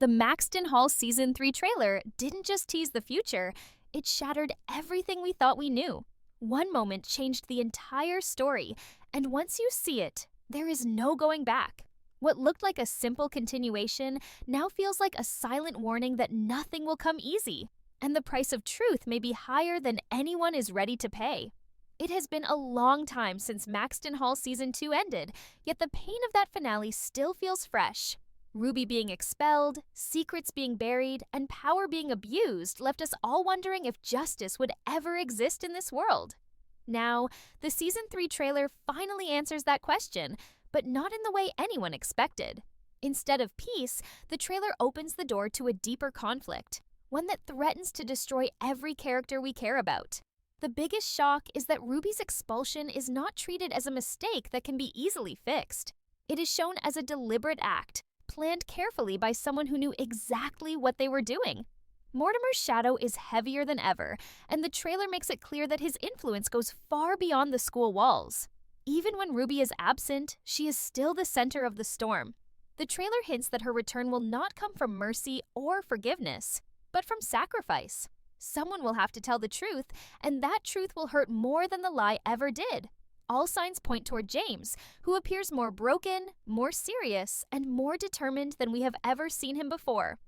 The Maxton Hall Season 3 trailer didn't just tease the future, it shattered everything we thought we knew. One moment changed the entire story, and once you see it, there is no going back. What looked like a simple continuation now feels like a silent warning that nothing will come easy, and the price of truth may be higher than anyone is ready to pay. It has been a long time since Maxton Hall Season 2 ended, yet the pain of that finale still feels fresh. Ruby being expelled, secrets being buried, and power being abused left us all wondering if justice would ever exist in this world. Now, the Season 3 trailer finally answers that question, but not in the way anyone expected. Instead of peace, the trailer opens the door to a deeper conflict, one that threatens to destroy every character we care about. The biggest shock is that Ruby's expulsion is not treated as a mistake that can be easily fixed. It is shown as a deliberate act, planned carefully by someone who knew exactly what they were doing. Mortimer's shadow is heavier than ever, and the trailer makes it clear that his influence goes far beyond the school walls. Even when Ruby is absent, she is still the center of the storm. The trailer hints that her return will not come from mercy or forgiveness, but from sacrifice. Someone will have to tell the truth, and that truth will hurt more than the lie ever did. All signs point toward James, who appears more broken, more serious, and more determined than we have ever seen him before.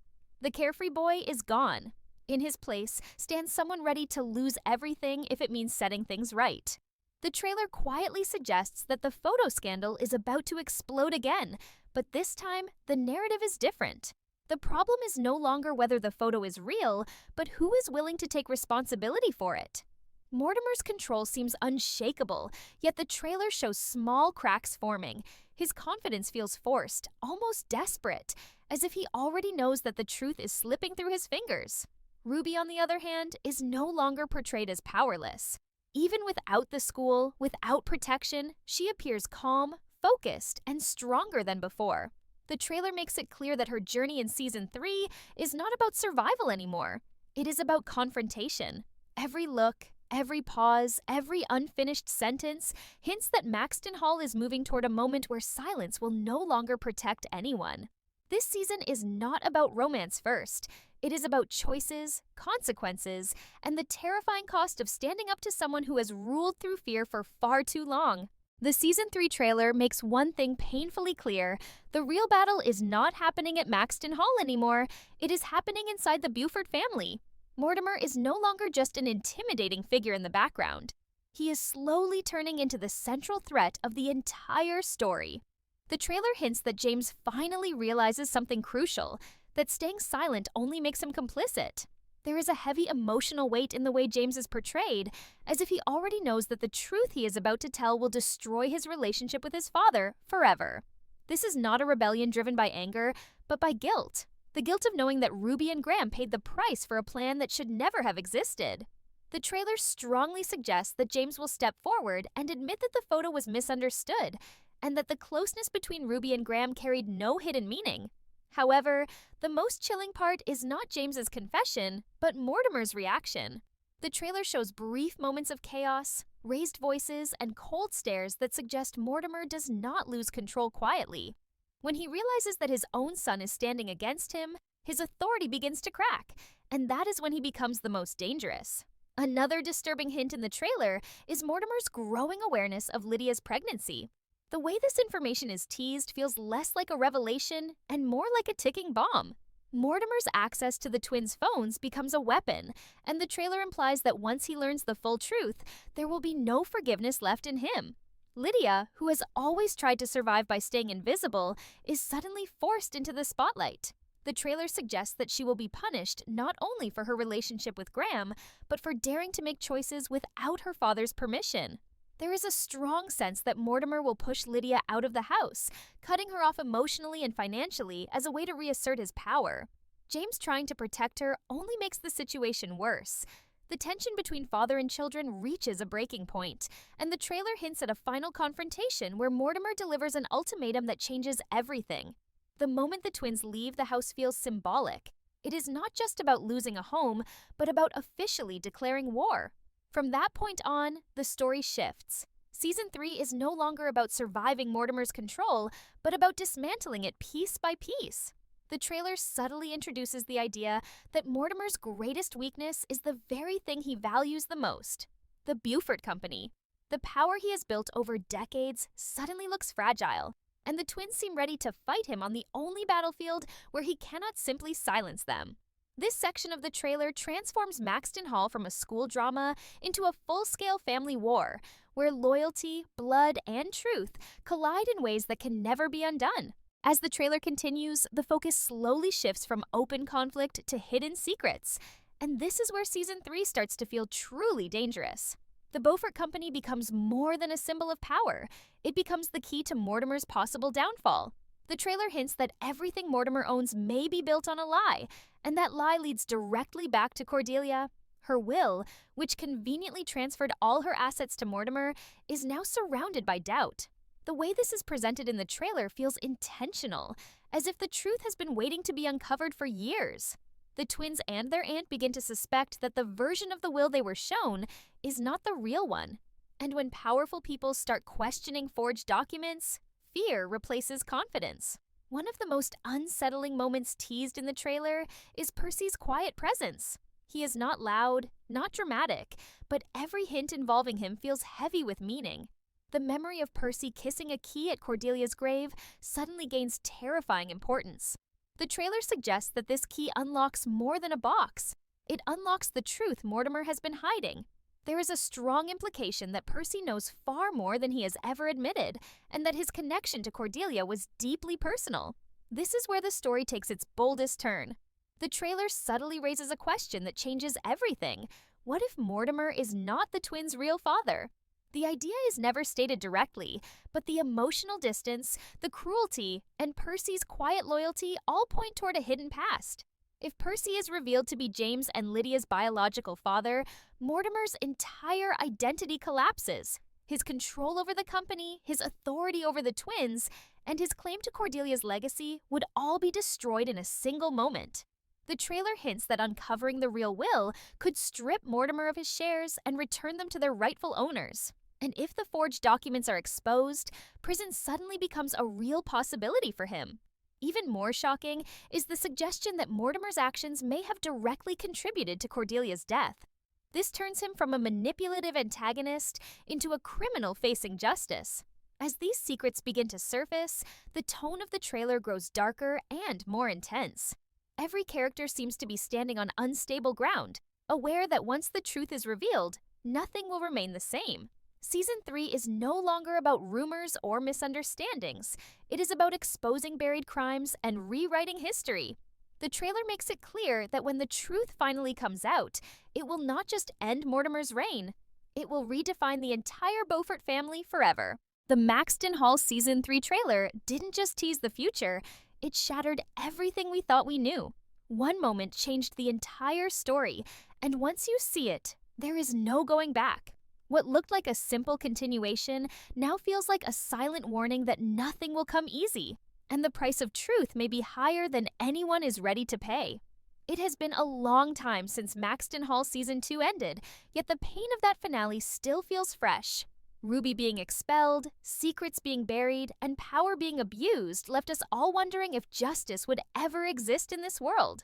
The carefree boy is gone. In his place stands someone ready to lose everything if it means setting things right. The trailer quietly suggests that the photo scandal is about to explode again, but this time the narrative is different. The problem is no longer whether the photo is real, but who is willing to take responsibility for it. Mortimer's control seems unshakable, yet the trailer shows small cracks forming. His confidence feels forced, almost desperate, as if he already knows that the truth is slipping through his fingers. Ruby, on the other hand, is no longer portrayed as powerless. Even without the school, without protection, she appears calm, focused, and stronger than before. The trailer makes it clear that her journey in Season 3 is not about survival anymore. It is about confrontation. Every look, every pause, every unfinished sentence hints that Maxton Hall is moving toward a moment where silence will no longer protect anyone. This season is not about romance first. It is about choices, consequences, and the terrifying cost of standing up to someone who has ruled through fear for far too long. The Season 3 trailer makes one thing painfully clear. The real battle is not happening at Maxton Hall anymore. It is happening inside the Buford family. Mortimer is no longer just an intimidating figure in the background. He is slowly turning into the central threat of the entire story. The trailer hints that James finally realizes something crucial, that staying silent only makes him complicit. There is a heavy emotional weight in the way James is portrayed, as if he already knows that the truth he is about to tell will destroy his relationship with his father forever. This is not a rebellion driven by anger, but by guilt. The guilt of knowing that Ruby and Graham paid the price for a plan that should never have existed. The trailer strongly suggests that James will step forward and admit that the photo was misunderstood, and that the closeness between Ruby and Graham carried no hidden meaning. However, the most chilling part is not James's confession, but Mortimer's reaction. The trailer shows brief moments of chaos, raised voices, and cold stares that suggest Mortimer does not lose control quietly. When he realizes that his own son is standing against him, his authority begins to crack, and that is when he becomes the most dangerous. Another disturbing hint in the trailer is Mortimer's growing awareness of Lydia's pregnancy. The way this information is teased feels less like a revelation and more like a ticking bomb. Mortimer's access to the twins' phones becomes a weapon, and the trailer implies that once he learns the full truth, there will be no forgiveness left in him. Lydia, who has always tried to survive by staying invisible, is suddenly forced into the spotlight. The trailer suggests that she will be punished not only for her relationship with Graham, but for daring to make choices without her father's permission. There is a strong sense that Mortimer will push Lydia out of the house, cutting her off emotionally and financially as a way to reassert his power. James trying to protect her only makes the situation worse. The tension between father and children reaches a breaking point, and the trailer hints at a final confrontation where Mortimer delivers an ultimatum that changes everything. The moment the twins leave, the house feels symbolic. It is not just about losing a home, but about officially declaring war. From that point on, the story shifts. Season 3 is no longer about surviving Mortimer's control, but about dismantling it piece by piece. The trailer subtly introduces the idea that Mortimer's greatest weakness is the very thing he values the most: the Beaufort Company. The power he has built over decades suddenly looks fragile, and the twins seem ready to fight him on the only battlefield where he cannot simply silence them. This section of the trailer transforms Maxton Hall from a school drama into a full-scale family war, where loyalty, blood, and truth collide in ways that can never be undone. As the trailer continues, the focus slowly shifts from open conflict to hidden secrets, and this is where Season 3 starts to feel truly dangerous. The Beaufort Company becomes more than a symbol of power. It becomes the key to Mortimer's possible downfall. The trailer hints that everything Mortimer owns may be built on a lie, and that lie leads directly back to Cordelia. Her will, which conveniently transferred all her assets to Mortimer, is now surrounded by doubt. The way this is presented in the trailer feels intentional, as if the truth has been waiting to be uncovered for years. The twins and their aunt begin to suspect that the version of the will they were shown is not the real one. And when powerful people start questioning forged documents, fear replaces confidence. One of the most unsettling moments teased in the trailer is Percy's quiet presence. He is not loud, not dramatic, but every hint involving him feels heavy with meaning. The memory of Percy kissing a key at Cordelia's grave suddenly gains terrifying importance. The trailer suggests that this key unlocks more than a box. It unlocks the truth Mortimer has been hiding. There is a strong implication that Percy knows far more than he has ever admitted, and that his connection to Cordelia was deeply personal. This is where the story takes its boldest turn. The trailer subtly raises a question that changes everything. What if Mortimer is not the twins' real father? The idea is never stated directly, but the emotional distance, the cruelty, and Percy's quiet loyalty all point toward a hidden past. If Percy is revealed to be James and Lydia's biological father, Mortimer's entire identity collapses. His control over the company, his authority over the twins, and his claim to Cordelia's legacy would all be destroyed in a single moment. The trailer hints that uncovering the real will could strip Mortimer of his shares and return them to their rightful owners. And if the forged documents are exposed, prison suddenly becomes a real possibility for him. Even more shocking is the suggestion that Mortimer's actions may have directly contributed to Cordelia's death. This turns him from a manipulative antagonist into a criminal facing justice. As these secrets begin to surface, the tone of the trailer grows darker and more intense. Every character seems to be standing on unstable ground, aware that once the truth is revealed, nothing will remain the same. Season 3 is no longer about rumors or misunderstandings. It is about exposing buried crimes and rewriting history. The trailer makes it clear that when the truth finally comes out, it will not just end Mortimer's reign. It will redefine the entire Beaufort family forever. The Maxton Hall Season 3 trailer didn't just tease the future, it shattered everything we thought we knew. One moment changed the entire story, and once you see it, there is no going back. What looked like a simple continuation now feels like a silent warning that nothing will come easy, and the price of truth may be higher than anyone is ready to pay. It has been a long time since Maxton Hall Season 2 ended, yet the pain of that finale still feels fresh. Ruby being expelled, secrets being buried, and power being abused left us all wondering if justice would ever exist in this world.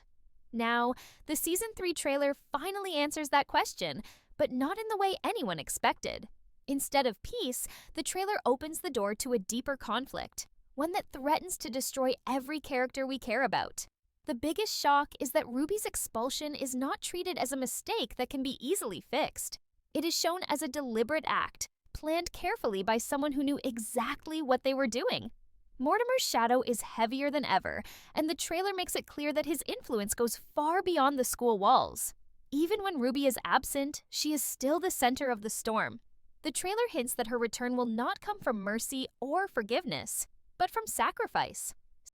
Now, the Season 3 trailer finally answers that question, but not in the way anyone expected. Instead of peace, the trailer opens the door to a deeper conflict, one that threatens to destroy every character we care about. The biggest shock is that Ruby's expulsion is not treated as a mistake that can be easily fixed. It is shown as a deliberate act, planned carefully by someone who knew exactly what they were doing. Mortimer's shadow is heavier than ever, and the trailer makes it clear that his influence goes far beyond the school walls. Even when Ruby is absent, she is still the center of the storm. The trailer hints that her return will not come from mercy or forgiveness, but from sacrifice.